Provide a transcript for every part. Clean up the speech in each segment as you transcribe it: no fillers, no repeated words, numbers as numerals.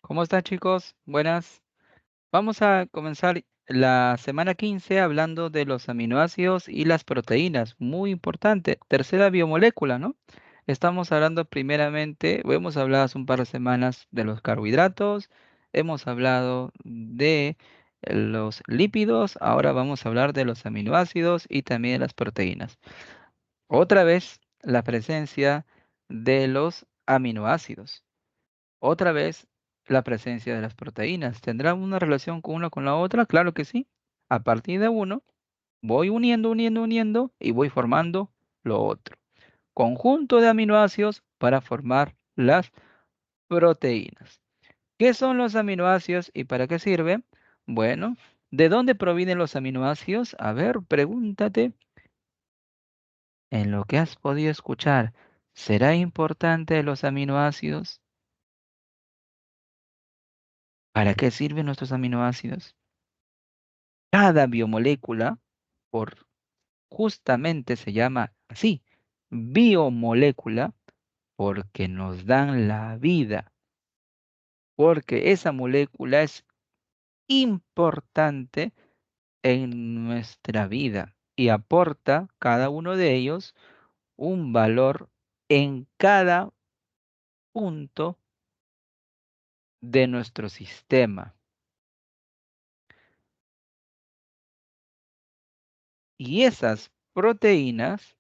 ¿Cómo están, chicos? Buenas. Vamos a comenzar la semana 15 hablando de los aminoácidos y las proteínas. Muy importante. Tercera biomolécula, ¿no? Estamos hablando primeramente, o hemos hablado hace un par de semanas de los carbohidratos, hemos hablado de los lípidos, ahora vamos a hablar de los aminoácidos y también de las proteínas. Otra vez, la presencia de los aminoácidos. Otra vez, la presencia de las proteínas. ¿Tendrá una relación con una con la otra? Claro que sí. A partir de uno, voy uniendo y voy formando lo otro. Conjunto de aminoácidos para formar las proteínas. ¿Qué son los aminoácidos y para qué sirven? Bueno, ¿de dónde provienen los aminoácidos? A ver, pregúntate en lo que has podido escuchar. ¿Será importante los aminoácidos? ¿Para qué sirven nuestros aminoácidos? Cada biomolécula, por justamente se llama así, biomolécula, porque nos dan la vida, porque esa molécula es importante en nuestra vida y aporta cada uno de ellos un valor en cada punto de nuestro sistema. Y esas proteínas,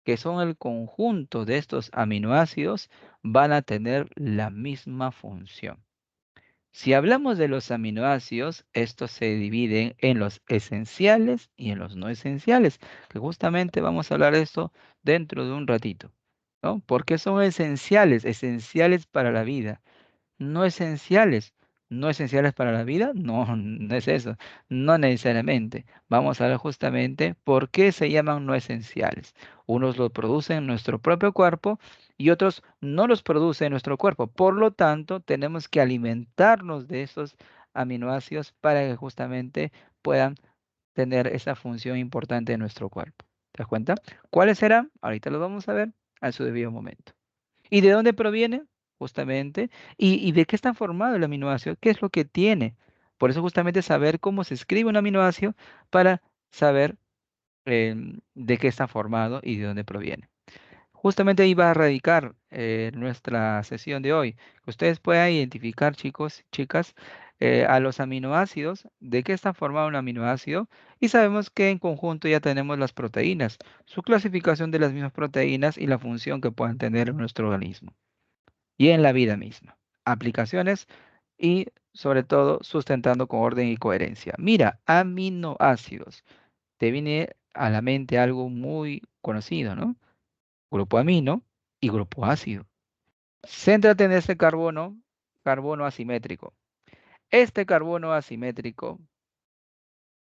que son el conjunto de estos aminoácidos, van a tener la misma función. Si hablamos de los aminoácidos, estos se dividen en los esenciales y en los no esenciales, que justamente vamos a hablar de esto dentro de un ratito, ¿no? Porque son esenciales, esenciales para la vida. No esenciales. ¿No esenciales para la vida? No, no es eso. No necesariamente. Vamos a ver justamente por qué se llaman no esenciales. Unos los producen en nuestro propio cuerpo y otros no los produce en nuestro cuerpo. Por lo tanto, tenemos que alimentarnos de esos aminoácidos para que justamente puedan tener esa función importante en nuestro cuerpo. ¿Te das cuenta? ¿Cuáles serán? Ahorita los vamos a ver a su debido momento. ¿Y de dónde proviene? Justamente. ¿Y de qué está formado el aminoácido? ¿Qué es lo que tiene? Por eso justamente saber cómo se escribe un aminoácido para saber de qué está formado y de dónde proviene. Justamente ahí va a radicar nuestra sesión de hoy. Ustedes puedan identificar, chicos, chicas, a los aminoácidos, de qué está formado un aminoácido, y sabemos que en conjunto ya tenemos las proteínas, su clasificación de las mismas proteínas y la función que puedan tener en nuestro organismo y en la vida misma. Aplicaciones y sobre todo sustentando con orden y coherencia. Mira, aminoácidos. Te viene a la mente algo muy conocido, ¿no? Grupo amino y grupo ácido. Céntrate en este carbono, carbono asimétrico. Este carbono asimétrico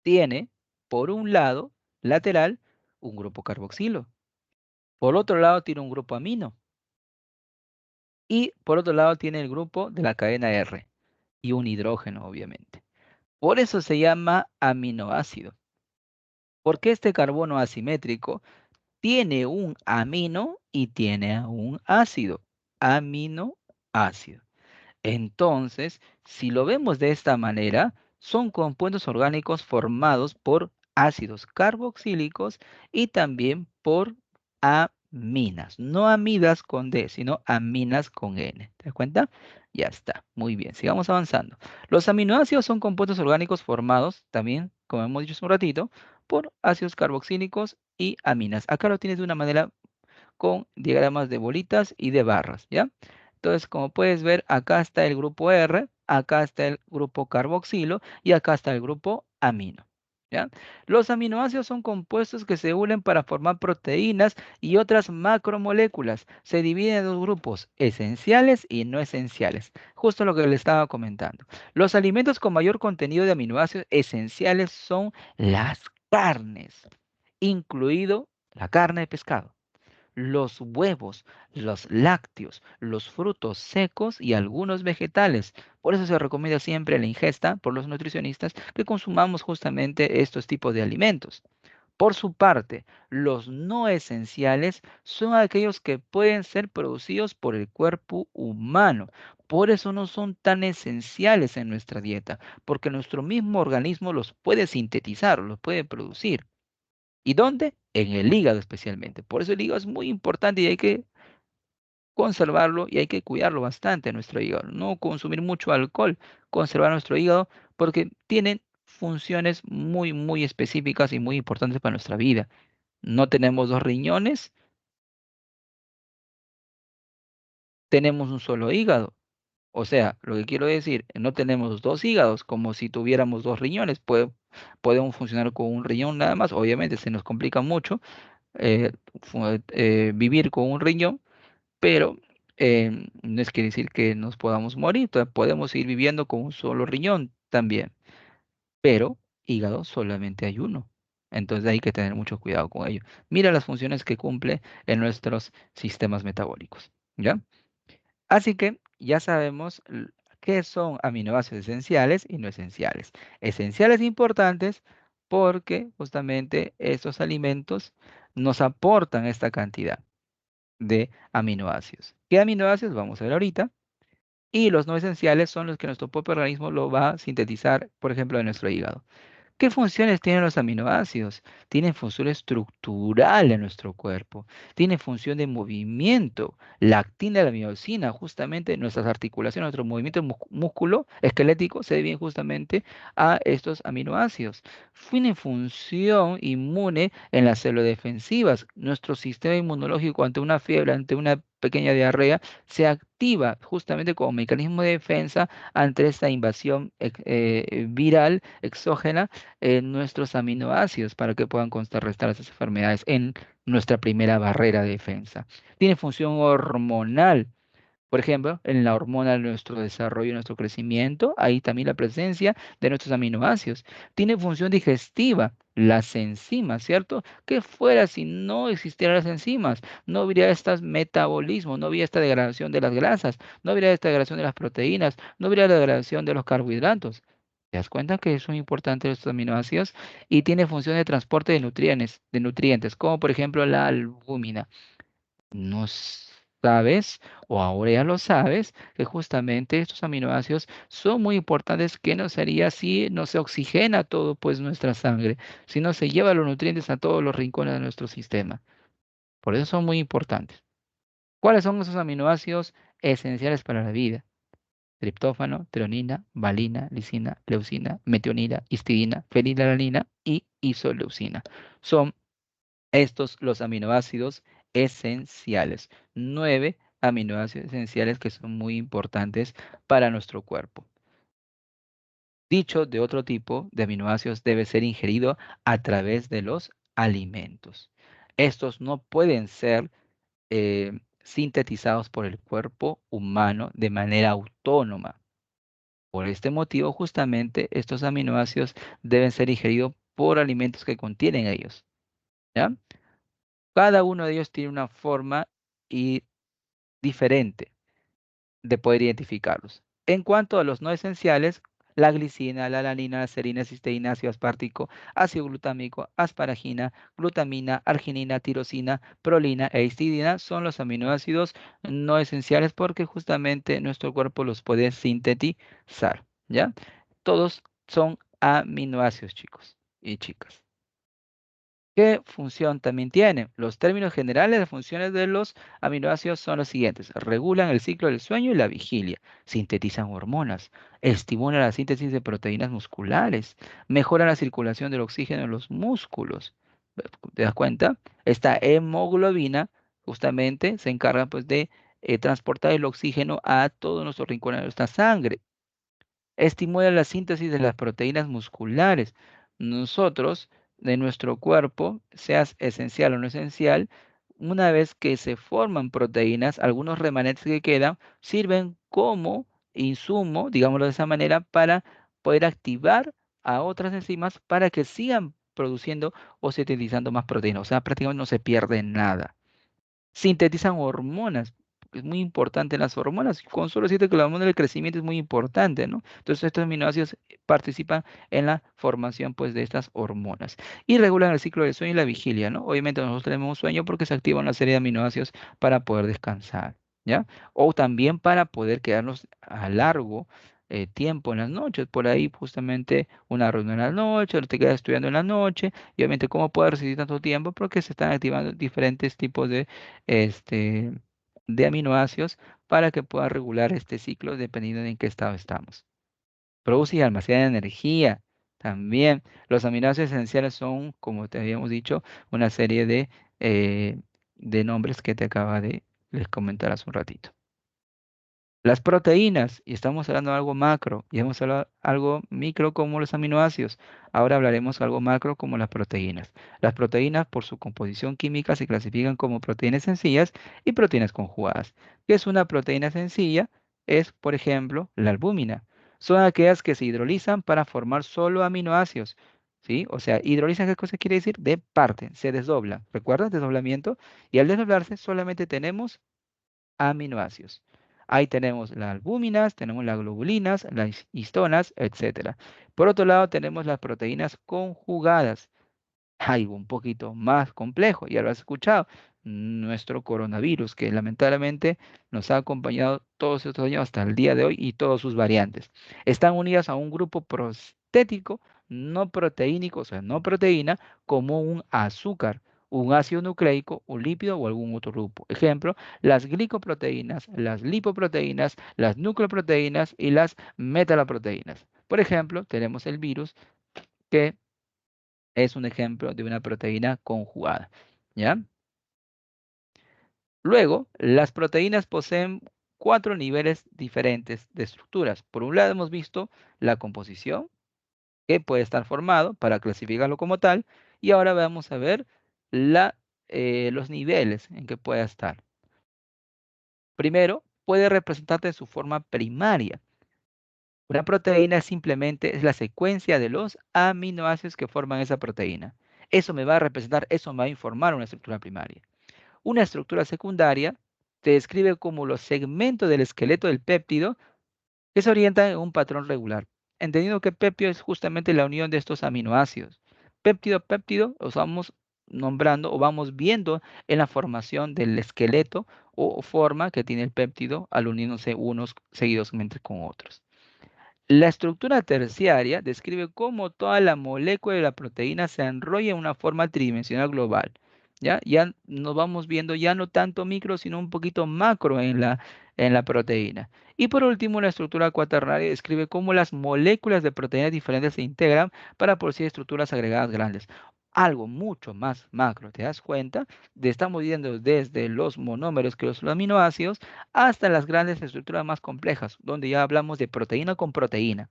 tiene, por un lado, lateral, un grupo carboxilo. Por otro lado, tiene un grupo amino. Y por otro lado, tiene el grupo de la cadena R y un hidrógeno, obviamente. Por eso se llama aminoácido, porque este carbono asimétrico tiene un amino y tiene un ácido. Aminoácido. Entonces, si lo vemos de esta manera, son compuestos orgánicos formados por ácidos carboxílicos y también por aminas. No amidas con D, sino aminas con N. ¿Te das cuenta? Ya está. Muy bien. Sigamos avanzando. Los aminoácidos son compuestos orgánicos formados también, como hemos dicho hace un ratito, por ácidos carboxílicos y aminas. Acá lo tienes de una manera con diagramas de bolitas y de barras, ¿ya? Entonces, como puedes ver, acá está el grupo R, acá está el grupo carboxilo y acá está el grupo amino, ¿ya? Los aminoácidos son compuestos que se unen para formar proteínas y otras macromoléculas. Se dividen en dos grupos, esenciales y no esenciales. Justo lo que le estaba comentando. Los alimentos con mayor contenido de aminoácidos esenciales son las carnes, incluido la carne de pescado, los huevos, los lácteos, los frutos secos y algunos vegetales. Por eso se recomienda siempre la ingesta por los nutricionistas que consumamos justamente estos tipos de alimentos. Por su parte, los no esenciales son aquellos que pueden ser producidos por el cuerpo humano. Por eso no son tan esenciales en nuestra dieta, porque nuestro mismo organismo los puede sintetizar, los puede producir. ¿Y dónde? En el hígado especialmente. Por eso el hígado es muy importante y hay que conservarlo y hay que cuidarlo bastante nuestro hígado. No consumir mucho alcohol, conservar nuestro hígado porque tienen funciones muy, muy específicas y muy importantes para nuestra vida. No tenemos dos riñones, tenemos un solo hígado. O sea, lo que quiero decir, no tenemos dos hígados como si tuviéramos dos riñones. Podemos funcionar con un riñón nada más. Obviamente se nos complica mucho vivir con un riñón, pero no es que decir que nos podamos morir. Podemos ir viviendo con un solo riñón también, pero hígado solamente hay uno. Entonces hay que tener mucho cuidado con ello. Mira las funciones que cumple en nuestros sistemas metabólicos. ¿Ya? Así que ya sabemos qué son aminoácidos esenciales y no esenciales. Esenciales importantes porque justamente estos alimentos nos aportan esta cantidad de aminoácidos. ¿Qué aminoácidos? Vamos a ver ahorita. Y los no esenciales son los que nuestro propio organismo lo va a sintetizar, por ejemplo, en nuestro hígado. ¿Qué funciones tienen los aminoácidos? Tienen función estructural en nuestro cuerpo, tienen función de movimiento. La actina y la miosina, justamente nuestras articulaciones, nuestro movimiento músculo esquelético se deben justamente a estos aminoácidos. Tienen función inmune en las células defensivas. Nuestro sistema inmunológico ante una fiebre, ante una pequeña diarrea, se activa justamente como mecanismo de defensa ante esta invasión viral exógena en nuestros aminoácidos para que puedan contrarrestar esas enfermedades en nuestra primera barrera de defensa. Tiene función hormonal. Por ejemplo, en la hormona de nuestro desarrollo, nuestro crecimiento, hay también la presencia de nuestros aminoácidos. Tiene función digestiva, las enzimas, ¿cierto? ¿Qué fuera si no existieran las enzimas? No habría este metabolismo, no habría esta degradación de las grasas, no habría esta degradación de las proteínas, no habría la degradación de los carbohidratos. ¿Te das cuenta que son importantes estos aminoácidos? Y tiene función de transporte de nutrientes, como por ejemplo la albúmina. No sabes, o ahora ya lo sabes, que justamente estos aminoácidos son muy importantes. ¿Qué no sería si no se oxigena todo, pues, nuestra sangre, si no se lleva los nutrientes a todos los rincones de nuestro sistema? Por eso son muy importantes. ¿Cuáles son esos aminoácidos esenciales para la vida? Triptófano, treonina, valina, lisina, leucina, metionina, histidina, fenilalanina y isoleucina. Son estos los aminoácidos esenciales. 9 aminoácidos esenciales que son muy importantes para nuestro cuerpo. Dicho de otro tipo de aminoácidos debe ser ingerido a través de los alimentos. Estos no pueden ser sintetizados por el cuerpo humano de manera autónoma. Por este motivo, justamente, estos aminoácidos deben ser ingeridos por alimentos que contienen ellos. ¿Ya? Cada uno de ellos tiene una forma y diferente de poder identificarlos. En cuanto a los no esenciales, la glicina, la alanina, la serina, cisteína, ácido aspartico, ácido glutámico, asparagina, glutamina, arginina, tirosina, prolina e histidina son los aminoácidos no esenciales porque justamente nuestro cuerpo los puede sintetizar, ¿ya? Todos son aminoácidos, chicos y chicas. ¿Qué función también tienen? Los términos generales de funciones de los aminoácidos son los siguientes. Regulan el ciclo del sueño y la vigilia, sintetizan hormonas, estimulan la síntesis de proteínas musculares, mejoran la circulación del oxígeno en los músculos. ¿Te das cuenta? Esta hemoglobina justamente se encarga pues de transportar el oxígeno a todos nuestros rincones de nuestra sangre. Estimula la síntesis de las proteínas musculares. Nosotros, de nuestro cuerpo, seas esencial o no esencial, una vez que se forman proteínas, algunos remanentes que quedan sirven como insumo, digámoslo de esa manera, para poder activar a otras enzimas para que sigan produciendo o sintetizando más proteínas. O sea, prácticamente no se pierde nada. Sintetizan hormonas. Es muy importante las hormonas. Con solo decirte que la hormona del crecimiento es muy importante, ¿no? Entonces estos aminoácidos participan en la formación pues de estas hormonas y regulan el ciclo del sueño y la vigilia, ¿no? Obviamente nosotros tenemos un sueño porque se activa una serie de aminoácidos para poder descansar. ¿ya? O también para poder quedarnos a largo tiempo en las noches, por ahí justamente una reunión en la noche, o te quedas estudiando en la noche, y obviamente cómo puedes resistir tanto tiempo porque se están activando diferentes tipos este, de aminoácidos para que pueda regular este ciclo dependiendo de en qué estado estamos. Produce y almacena energía. También los aminoácidos esenciales son, como te habíamos dicho, una serie eh, de nombres que te acaba de les comentar hace un ratito. Las proteínas, y estamos hablando de algo macro, y hemos hablado algo micro como los aminoácidos. Ahora hablaremos algo macro como las proteínas. Las proteínas, por su composición química, se clasifican como proteínas sencillas y proteínas conjugadas. ¿Qué es una proteína sencilla? Es, por ejemplo, la albúmina. Son aquellas que se hidrolizan para formar solo aminoácidos. ¿Sí? O sea, hidrolizan, ¿qué cosa quiere decir? De parte, se desdobla. ¿Recuerdas? Desdoblamiento. Y al desdoblarse solamente tenemos aminoácidos. Ahí tenemos las albúminas, tenemos las globulinas, las histonas, etcétera. Por otro lado, tenemos las proteínas conjugadas, algo un poquito más complejo, ya lo has escuchado, nuestro coronavirus, que lamentablemente nos ha acompañado todos estos años hasta el día de hoy y todas sus variantes. Están unidas a un grupo prostético no proteínico, o sea, no proteína, como un azúcar, un ácido nucleico, un lípido o algún otro grupo. Ejemplo, las glicoproteínas, las lipoproteínas, las nucleoproteínas y las metaloproteínas. Por ejemplo, tenemos el virus que es un ejemplo de una proteína conjugada, ¿ya? Luego, las proteínas poseen cuatro niveles diferentes de estructuras. Por un lado, hemos visto la composición, que puede estar formado para clasificarlo como tal, y ahora vamos a ver los niveles en que pueda estar. Primero, puede representarte en su forma primaria. Una proteína simplemente es la secuencia de los aminoácidos que forman esa proteína. Eso me va a representar, eso me va a informar una estructura primaria. Una estructura secundaria se describe como los segmentos del esqueleto del péptido que se orientan en un patrón regular, entendiendo que péptido es justamente la unión de estos aminoácidos. Péptido a péptido los vamos nombrando o vamos viendo en la formación del esqueleto o forma que tiene el péptido al unirse unos seguidosamente con otros. La estructura terciaria describe cómo toda la molécula de la proteína se enrolla en una forma tridimensional global. ¿Ya? Ya nos vamos viendo ya no tanto micro, sino un poquito macro en la proteína. Y por último, la estructura cuaternaria describe cómo las moléculas de proteínas diferentes se integran para producir estructuras agregadas grandes. Algo mucho más macro, ¿te das cuenta? Estamos viendo desde los monómeros, que son los aminoácidos, hasta las grandes estructuras más complejas, donde ya hablamos de proteína con proteína,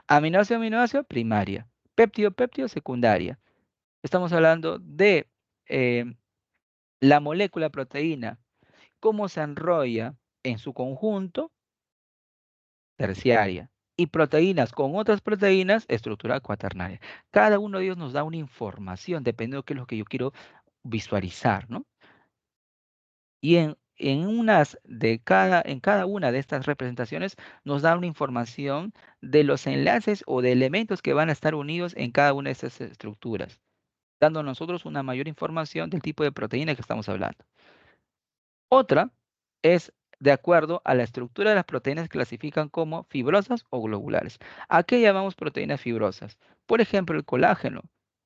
aminoácido, aminoácido, primaria, péptido, péptido, secundaria. Estamos hablando de eh, la molécula proteína, cómo se enrolla en su conjunto, terciaria, y proteínas con otras proteínas, estructura cuaternaria. Cada uno de ellos nos da una información, dependiendo de qué es lo que yo quiero visualizar, ¿no? Y en cada una de estas representaciones nos da una información de los enlaces o de elementos que van a estar unidos en cada una de estas estructuras, dando a nosotros una mayor información del tipo de proteína que estamos hablando. Otra es de acuerdo a la estructura de las proteínas que clasifican como fibrosas o globulares. ¿A qué llamamos proteínas fibrosas? Por ejemplo, el colágeno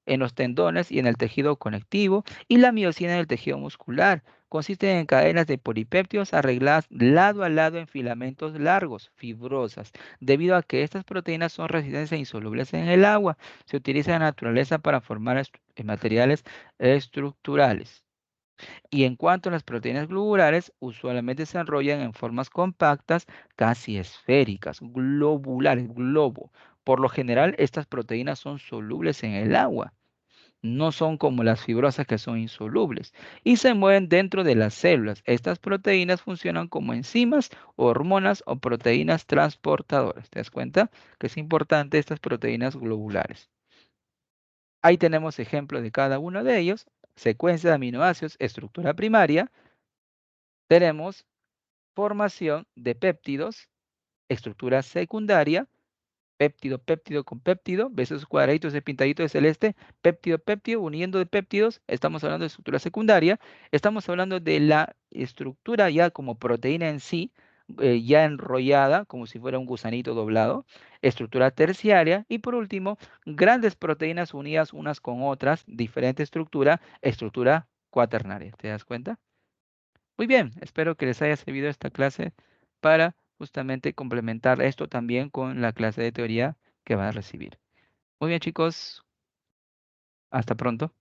en los tendones y en el tejido conectivo y la miosina en el tejido muscular. Consisten en cadenas de polipéptidos arregladas lado a lado en filamentos largos, fibrosas, debido a que estas proteínas son resistentes e insolubles en el agua. Se utiliza en la naturaleza para formar materiales estructurales. Y en cuanto a las proteínas globulares, usualmente se enrollan en formas compactas, casi esféricas, globulares, globo. Por lo general, estas proteínas son solubles en el agua. No son como las fibrosas que son insolubles y se mueven dentro de las células. Estas proteínas funcionan como enzimas, hormonas o proteínas transportadoras. ¿Te das cuenta que es importante estas proteínas globulares? Ahí tenemos ejemplos de cada uno de ellos. Secuencia de aminoácidos, estructura primaria. Tenemos formación de péptidos, estructura secundaria, péptido, péptido con péptido, ves esos cuadraditos de pintadito de celeste, péptido, péptido, uniendo de péptidos, estamos hablando de estructura secundaria, estamos hablando de la estructura ya como proteína en sí, ya enrollada, como si fuera un gusanito doblado, estructura terciaria, y por último, grandes proteínas unidas unas con otras, diferente estructura, estructura cuaternaria. ¿Te das cuenta? Muy bien, espero que les haya servido esta clase para justamente complementar esto también con la clase de teoría que van a recibir. Muy bien, chicos, hasta pronto.